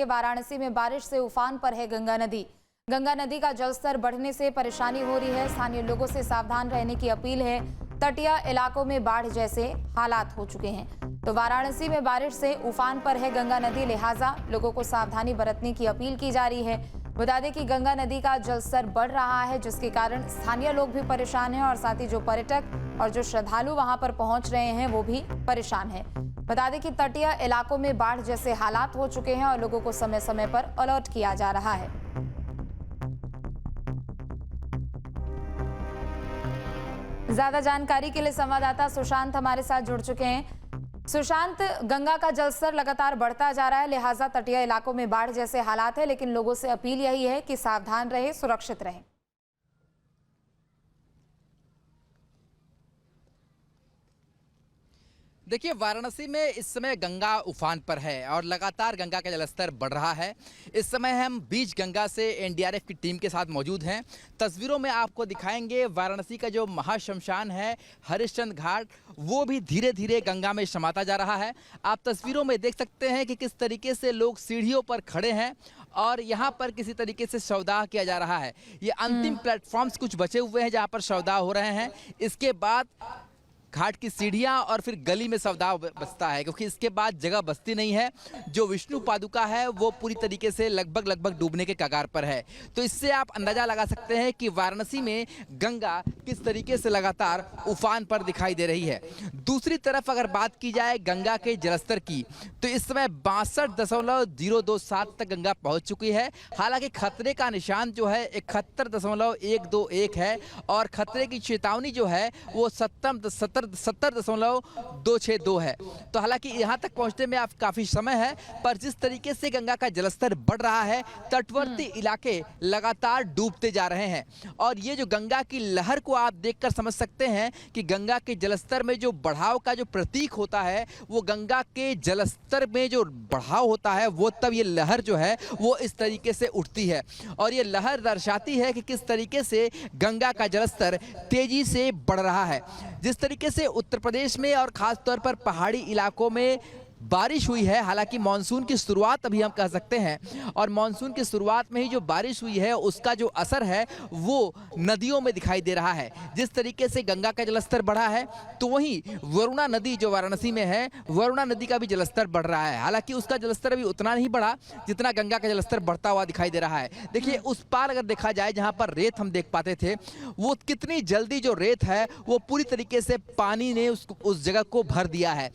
वाराणसी में बारिश से उफान पर है गंगा नदी। गंगा नदी का जलस्तर बढ़ने से परेशानी हो रही है। स्थानीय लोगों से सावधान रहने की अपील है। तटीय इलाकों में बाढ़ जैसे हालात हो चुके हैं। तो वाराणसी में बारिश से उफान पर है गंगा नदी, लिहाजा लोगों को सावधानी बरतने की अपील की जा रही है। बता दें कि गंगा नदी का जलस्तर बढ़ रहा है, जिसके कारण स्थानीय लोग भी परेशान हैं और साथ ही जो पर्यटक और जो श्रद्धालु वहां पर पहुंच रहे हैं वो भी परेशान हैं। बता दें कि तटीय इलाकों में बाढ़ जैसे हालात हो चुके हैं और लोगों को समय समय पर अलर्ट किया जा रहा है। ज्यादा जानकारी के लिए संवाददाता सुशांत हमारे साथ जुड़ चुके हैं। सुशांत, गंगा का जलस्तर लगातार बढ़ता जा रहा है, लिहाजा तटीय इलाकों में बाढ़ जैसे हालात है, लेकिन लोगों से अपील यही है कि सावधान रहे, सुरक्षित रहें। देखिए, वाराणसी में इस समय गंगा उफान पर है और लगातार गंगा का जलस्तर बढ़ रहा है। इस समय हम बीच गंगा से एनडीआरएफ की टीम के साथ मौजूद हैं। तस्वीरों में आपको दिखाएंगे वाराणसी का जो महाश्मशान है हरिश्चंद्र घाट, वो भी धीरे धीरे गंगा में समाता जा रहा है। आप तस्वीरों में देख सकते हैं कि किस तरीके से लोग सीढ़ियों पर खड़े हैं और यहाँ पर किसी तरीके से शवदाह किया जा रहा है। ये अंतिम प्लेटफॉर्म्स कुछ बचे हुए हैं जहाँ पर शवदाह हो रहे हैं। इसके बाद घाट की सीढ़ियां और फिर गली में शवदाह बसता है, क्योंकि इसके बाद जगह बसती नहीं है। जो विष्णु पादुका है वो पूरी तरीके से लगभग डूबने के कगार पर है। तो इससे आप अंदाजा लगा सकते हैं कि वाराणसी में गंगा किस तरीके से लगातार उफान पर दिखाई दे रही है। दूसरी तरफ अगर बात की जाए गंगा के जलस्तर की, तो इस समय 62.027 तक गंगा पहुंच चुकी है। हालांकि खतरे का निशान जो है 71.121 है और खतरे की चेतावनी जो है वो 70.262 है। तो हालांकि यहां तक पहुंचने में आप काफी समय है, पर जिस तरीके से गंगा का जलस्तर बढ़ रहा है, तटवर्ती इलाके लगातार डूबते जा रहे हैं। और ये जो गंगा की लहर को आप देखकर समझ सकते हैं कि गंगा के जलस्तर में जो बढ़ाव का जो प्रतीक होता है, वो गंगा के जलस्तर में जो बढ़ाव होता है, वो तब ये लहर जो है वो इस तरीके से उठती है। और ये लहर दर्शाती है कि किस तरीके से गंगा का जलस्तर तेजी से बढ़ रहा है। जिस तरीके से उत्तर प्रदेश में और खास तौर पर पहाड़ी इलाकों में बारिश हुई है, हालांकि मानसून की शुरुआत अभी हम कह सकते हैं, और मानसून की शुरुआत में ही जो बारिश हुई है उसका जो असर है वो नदियों में दिखाई दे रहा है। जिस तरीके से गंगा का जलस्तर बढ़ा है, तो वहीं वरुणा नदी जो वाराणसी में है, वरुणा नदी का भी जलस्तर बढ़ रहा है। हालांकि उसका जलस्तर अभी उतना नहीं बढ़ा जितना गंगा का जलस्तर बढ़ता हुआ दिखाई दे रहा है। देखिए, उस पार अगर देखा जाए जहाँ पर रेत हम देख पाते थे, वो कितनी जल्दी जो रेत है वो पूरी तरीके से पानी ने उस जगह को भर दिया है।